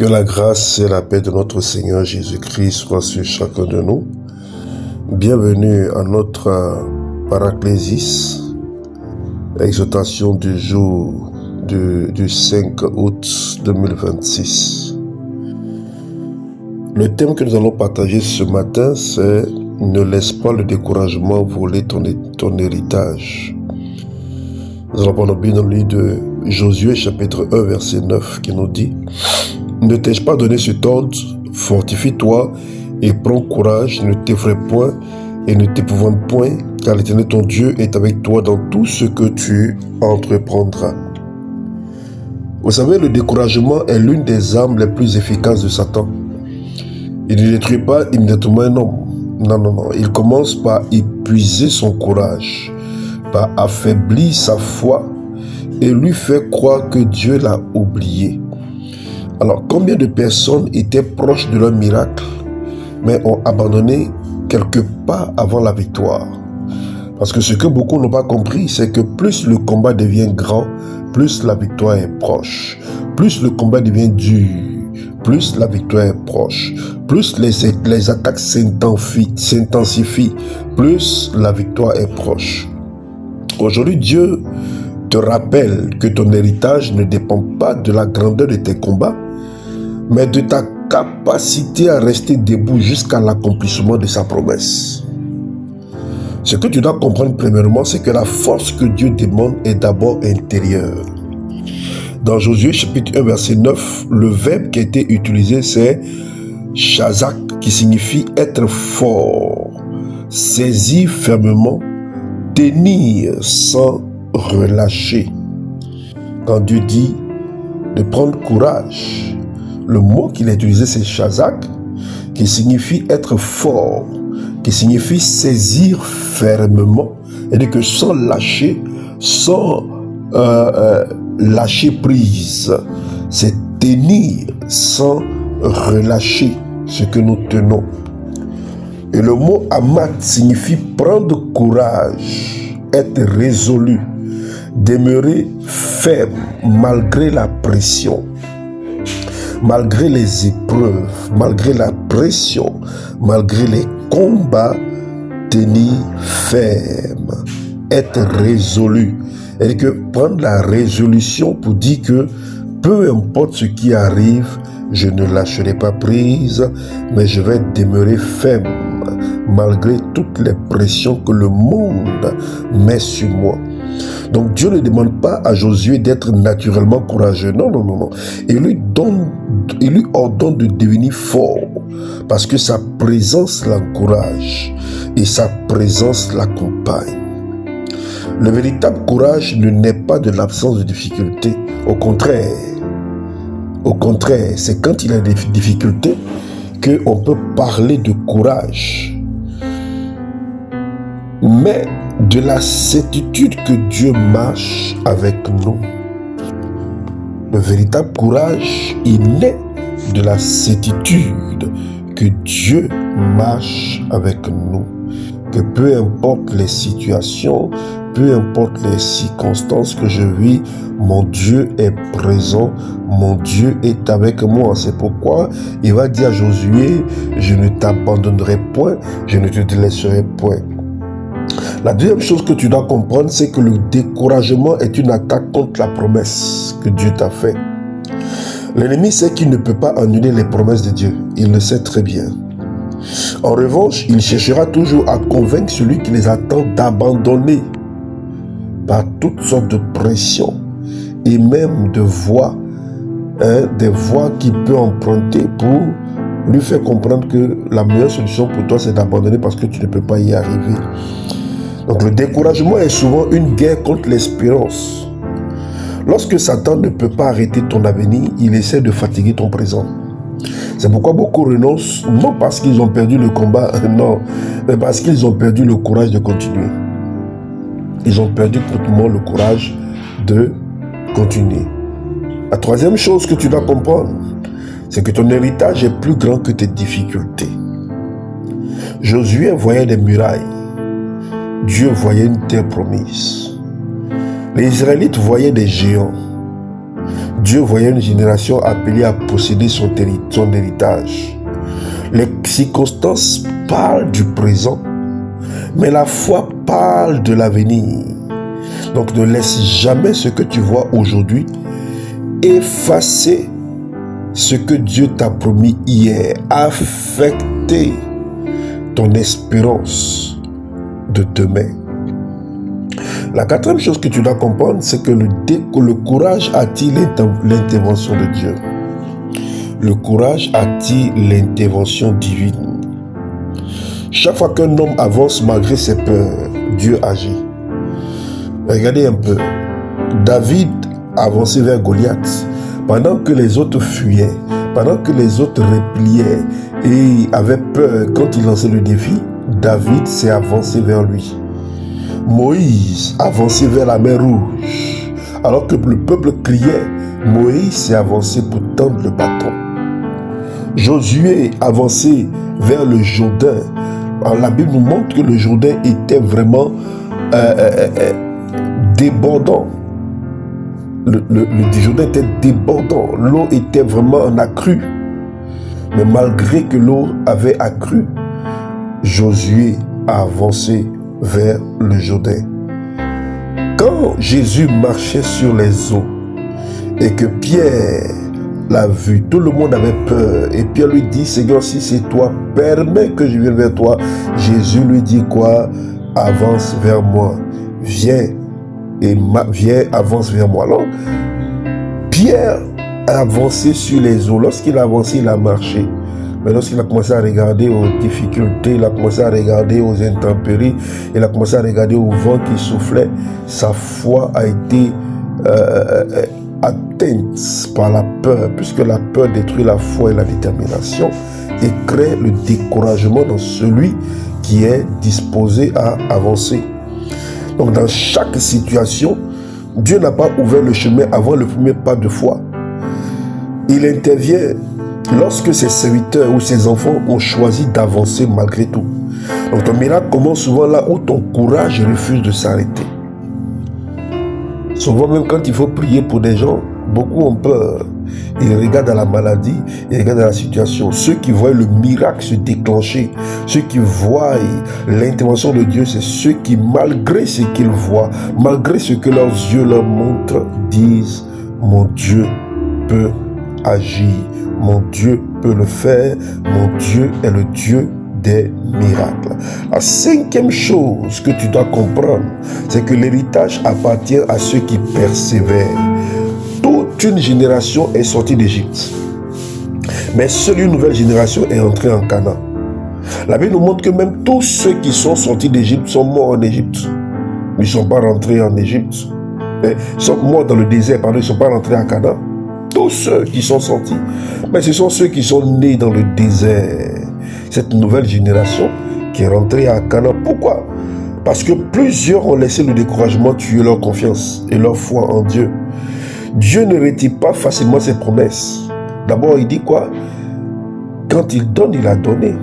Que la grâce et la paix de notre Seigneur Jésus-Christ soient sur chacun de nous. Bienvenue à notre paraclésis, exhortation du jour du 5 août 2026. Le thème que nous allons partager ce matin, c'est « Ne laisse pas le découragement voler ton héritage ». Nous allons prendre bien dans le livre de Josué, chapitre 1, verset 9, qui nous dit « Ne t'ai-je pas donné cet ordre? Fortifie-toi et prends courage, ne t'effraie point et ne t'épouvante point, car l'Éternel ton Dieu est avec toi dans tout ce que tu entreprendras. » Vous savez, le découragement est l'une des armes les plus efficaces de Satan. Il ne détruit pas immédiatement un homme. Non. Il commence par épuiser son courage, par affaiblir sa foi et lui fait croire que Dieu l'a oublié. Alors, combien de personnes étaient proches de leur miracle, mais ont abandonné quelque part avant la victoire? Parce que ce que beaucoup n'ont pas compris, c'est que plus le combat devient grand, plus la victoire est proche. Plus le combat devient dur, plus la victoire est proche. Plus les attaques s'intensifient, plus la victoire est proche. Aujourd'hui, Dieu te rappelle que ton héritage ne dépend pas de la grandeur de tes combats, mais de ta capacité à rester debout jusqu'à l'accomplissement de sa promesse. Ce que tu dois comprendre premièrement, c'est que la force que Dieu demande est d'abord intérieure. Dans Josué chapitre 1 verset 9, le verbe qui a été utilisé c'est Shazak, qui signifie être fort, saisir fermement, tenir sans relâcher. Quand Dieu dit de prendre courage, le mot qu'il a utilisé c'est Shazak, qui signifie être fort, qui signifie saisir fermement, et dire que sans lâcher, sans lâcher prise, c'est tenir sans relâcher ce que nous tenons. Et le mot amat signifie prendre courage, être résolu, demeurer ferme malgré la pression, malgré les épreuves, malgré la pression, malgré les combats, tenir ferme, être résolu. C'est-à-dire que prendre la résolution pour dire que peu importe ce qui arrive, je ne lâcherai pas prise, mais je vais demeurer ferme malgré toutes les pressions que le monde met sur moi. Donc Dieu ne demande pas à Josué d'être naturellement courageux. Non. Il lui ordonne de devenir fort parce que sa présence l'encourage et sa présence l'accompagne. Le véritable courage ne naît pas de l'absence de difficultés. Au contraire, c'est quand il y a des difficultés qu'on peut parler de courage. Mais de la certitude que Dieu marche avec nous. Le véritable courage, il naît de la certitude que Dieu marche avec nous. Que peu importe les situations, peu importe les circonstances que je vis, mon Dieu est présent, mon Dieu est avec moi. C'est pourquoi il va dire à Josué, je ne t'abandonnerai point, je ne te laisserai point. La deuxième chose que tu dois comprendre, c'est que le découragement est une attaque contre la promesse que Dieu t'a faite. L'ennemi sait qu'il ne peut pas annuler les promesses de Dieu. Il le sait très bien. En revanche, il cherchera toujours à convaincre celui qui les attend d'abandonner par toutes sortes de pressions et même de voies, des voies qu'il peut emprunter pour lui faire comprendre que la meilleure solution pour toi, c'est d'abandonner parce que tu ne peux pas y arriver. Donc le découragement est souvent une guerre contre l'espérance. Lorsque Satan ne peut pas arrêter ton avenir, il essaie de fatiguer ton présent. C'est pourquoi beaucoup renoncent, non parce qu'ils ont perdu le combat, non, mais parce qu'ils ont perdu le courage de continuer. Ils ont perdu complètement le courage de continuer. La troisième chose que tu dois comprendre, c'est que ton héritage est plus grand que tes difficultés. Josué voyait des murailles. Dieu voyait une terre promise. Les Israélites voyaient des géants. Dieu voyait une génération appelée à posséder son héritage. Les circonstances parlent du présent, mais la foi parle de l'avenir. Donc ne laisse jamais ce que tu vois aujourd'hui effacer ce que Dieu t'a promis hier, affecter ton espérance de demain. La quatrième chose que tu dois comprendre, c'est que le courage attire l'intervention de Dieu. Le courage attire l'intervention divine. Chaque fois qu'un homme avance malgré ses peurs, Dieu agit. Regardez un peu. David avançait vers Goliath. Pendant que les autres fuyaient, pendant que les autres repliaient et avaient peur quand il lançait le défi, David s'est avancé vers lui. Moïse avançait vers la mer Rouge. Alors que le peuple criait, Moïse s'est avancé pour tendre le bâton. Josué avançait vers le Jourdain. Alors, la Bible nous montre que le Jourdain était vraiment débordant. Le Jourdain était débordant. L'eau était vraiment en accru. Mais malgré que l'eau avait accru, Josué a avancé vers le Jourdain. Quand Jésus marchait sur les eaux et que Pierre l'a vu, tout le monde avait peur. Et Pierre lui dit, Seigneur, si c'est toi, permets que je vienne vers toi. Jésus lui dit quoi? Avance vers moi. Viens, avance vers moi. Alors, Pierre a avancé sur les eaux. Lorsqu'il a avancé, il a marché. Mais lorsqu'il a commencé à regarder aux difficultés, il a commencé à regarder aux intempéries, il a commencé à regarder au vent qui soufflait, sa foi a été atteinte par la peur, puisque la peur détruit la foi et la détermination et crée le découragement dans celui qui est disposé à avancer. Donc dans chaque situation, Dieu n'a pas ouvert le chemin avant le premier pas de foi. Il intervient lorsque ses serviteurs ou ses enfants ont choisi d'avancer malgré tout. Donc ton miracle commence souvent là où ton courage refuse de s'arrêter. Souvent même quand il faut prier pour des gens, beaucoup ont peur. Ils regardent à la maladie, ils regardent à la situation. Ceux qui voient le miracle se déclencher, ceux qui voient l'intervention de Dieu, c'est ceux qui, malgré ce qu'ils voient, malgré ce que leurs yeux leur montrent, disent « Mon Dieu peut agir, mon Dieu peut le faire, mon Dieu est le Dieu des miracles. » La cinquième chose que tu dois comprendre, c'est que l'héritage appartient à ceux qui persévèrent. Toute une génération est sortie d'Égypte, mais seule une nouvelle génération est entrée en Canaan. La Bible nous montre que même tous ceux qui sont sortis d'Égypte sont morts en Égypte. Ils ne sont pas rentrés en Égypte. Ils sont morts dans le désert, pardon, ils ne sont pas rentrés à Canaan. Tous ceux qui sont sortis, mais ce sont ceux qui sont nés dans le désert. Cette nouvelle génération qui est rentrée à Canaan. Pourquoi? Parce que plusieurs ont laissé le découragement tuer leur confiance et leur foi en Dieu. Dieu ne retire pas facilement ses promesses. D'abord, il dit quoi? Quand il donne, il a donné.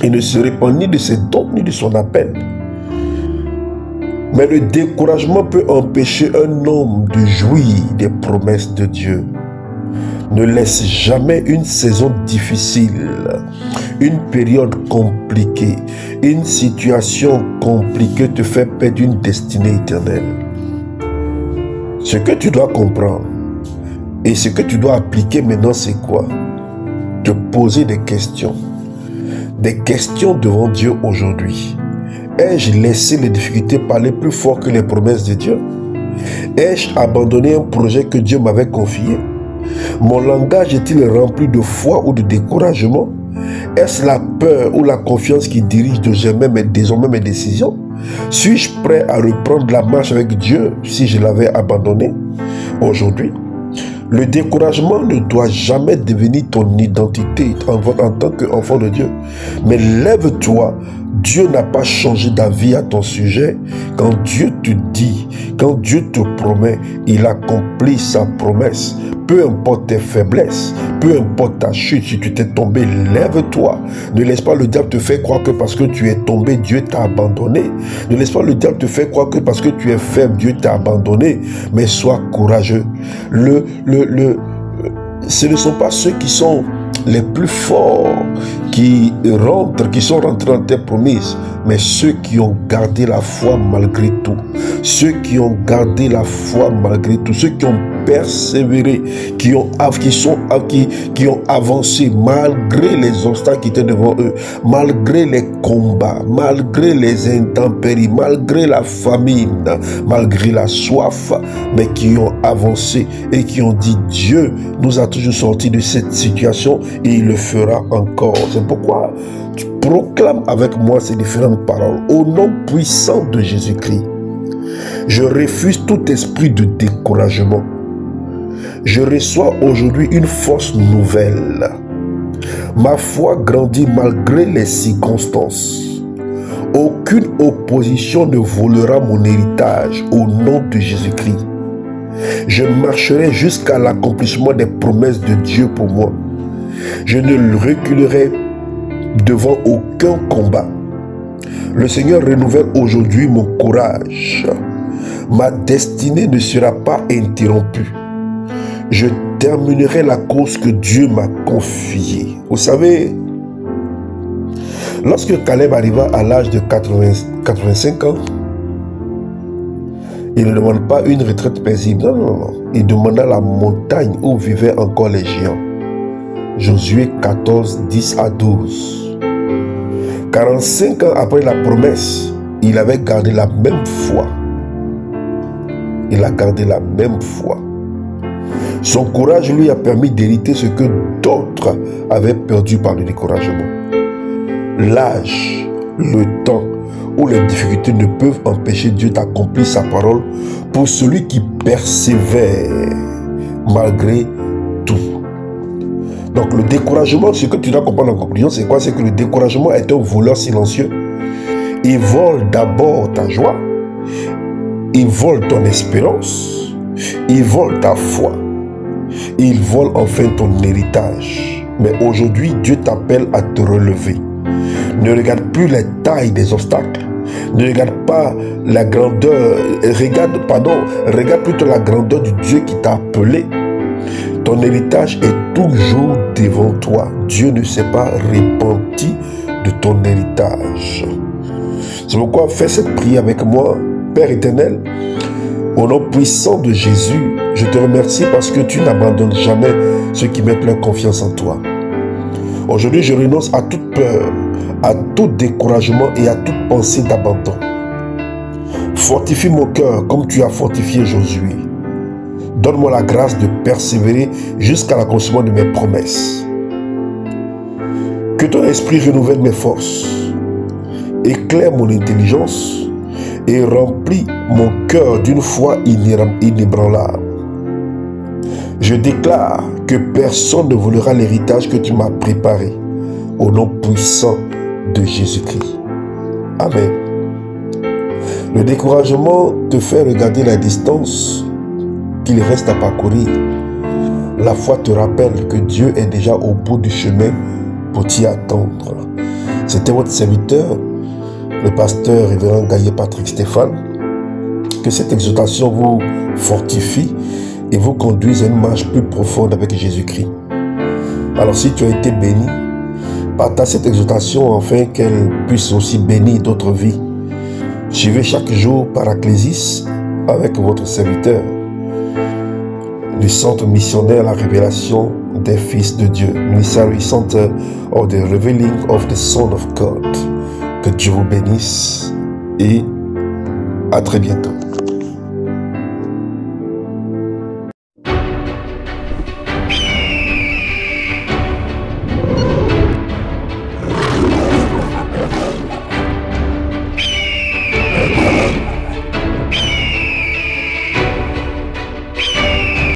Il ne se répand ni de ses dons, ni de son appel. Mais le découragement peut empêcher un homme de jouir des promesses de Dieu. Ne laisse jamais une saison difficile, une période compliquée, une situation compliquée te faire perdre une destinée éternelle. Ce que tu dois comprendre et ce que tu dois appliquer maintenant, c'est quoi? Te poser des questions. Des questions devant Dieu aujourd'hui. Ai-je laissé les difficultés parler plus fort que les promesses de Dieu? Ai-je abandonné un projet que Dieu m'avait confié? Mon langage est-il rempli de foi ou de découragement? Est-ce la peur ou la confiance qui dirige désormais mes décisions? Suis-je prêt à reprendre la marche avec Dieu si je l'avais abandonné? Aujourd'hui, le découragement ne doit jamais devenir ton identité en tant qu'enfant de Dieu. Mais lève-toi. Dieu n'a pas changé d'avis à ton sujet. Quand Dieu te dit, quand Dieu te promet, il accomplit sa promesse. peu importe tes faiblesses, peu importe ta chute, si tu t'es tombé, lève-toi. Ne laisse pas le diable te faire croire que parce que tu es tombé, Dieu t'a abandonné. Ne laisse pas le diable te faire croire que parce que tu es faible, Dieu t'a abandonné. Mais sois courageux. Ce ne sont pas ceux qui sont les plus forts qui sont rentrés dans tes promesses, mais ceux qui ont gardé la foi malgré tout, ceux qui ont gardé la foi malgré tout, ceux qui ont persévéré, qui ont avancé malgré les obstacles qui étaient devant eux, malgré les combats, malgré les intempéries, malgré la famine, malgré la soif, mais qui ont avancé et qui ont dit Dieu nous a toujours sortis de cette situation et il le fera encore. C'est pourquoi tu proclames avec moi ces différentes paroles. Au nom puissant de Jésus-Christ, je refuse tout esprit de découragement. Je reçois aujourd'hui une force nouvelle. Ma foi grandit malgré les circonstances. Aucune opposition ne volera mon héritage au nom de Jésus-Christ. Je marcherai jusqu'à l'accomplissement des promesses de Dieu pour moi. Je ne reculerai devant aucun combat. Le Seigneur renouvelle aujourd'hui mon courage. Ma destinée ne sera pas interrompue. Je terminerai la course que Dieu m'a confiée. Vous savez, lorsque Caleb arriva à l'âge de 85 ans, il ne demande pas une retraite paisible. Non. Il demanda la montagne où vivaient encore les géants. Josué 14, 10 à 12. 45 ans après la promesse, il avait gardé la même foi. Il a gardé la même foi. Son courage lui a permis d'hériter ce que d'autres avaient perdu par le découragement. L'âge, le temps ou les difficultés ne peuvent empêcher Dieu d'accomplir sa parole pour celui qui persévère malgré tout. Donc le découragement, ce que tu dois comprendre en conclusion, c'est quoi? C'est que le découragement est un voleur silencieux. Il vole d'abord ta joie, il vole ton espérance, il vole ta foi, il vole enfin ton héritage. Mais aujourd'hui, Dieu t'appelle à te relever. Ne regarde plus les tailles des obstacles. Ne regarde pas la grandeur. Regarde plutôt la grandeur du Dieu qui t'a appelé. Ton héritage est toujours devant toi. Dieu ne s'est pas repenti de ton héritage. C'est pourquoi fais cette prière avec moi. Père éternel, au nom puissant de Jésus, je te remercie parce que tu n'abandonnes jamais ceux qui mettent leur confiance en toi. Aujourd'hui, je renonce à toute peur, à tout découragement et à toute pensée d'abandon. Fortifie mon cœur comme tu as fortifié Josué. Donne-moi la grâce de persévérer jusqu'à l'accomplissement de mes promesses. Que ton esprit renouvelle mes forces, éclaire mon intelligence et remplis mon cœur d'une foi inébranlable. Je déclare que personne ne volera l'héritage que tu m'as préparé, au nom puissant de Jésus-Christ. Amen. Le découragement te fait regarder la distance qu'il reste à parcourir. La foi te rappelle que Dieu est déjà au bout du chemin pour t'y attendre. C'était votre serviteur, le pasteur révérend Gaillet Patrick Stéphane. Que cette exhortation vous fortifie et vous conduise à une marche plus profonde avec Jésus-Christ. Alors si tu as été béni, partage cette exhortation afin qu'elle puisse aussi bénir d'autres vies. Suivez chaque jour Paraclésis avec votre serviteur du Centre missionnaire La Révélation des Fils de Dieu, Ministry Center of the Revealing of the Son of God. Que Dieu vous bénisse et à très bientôt.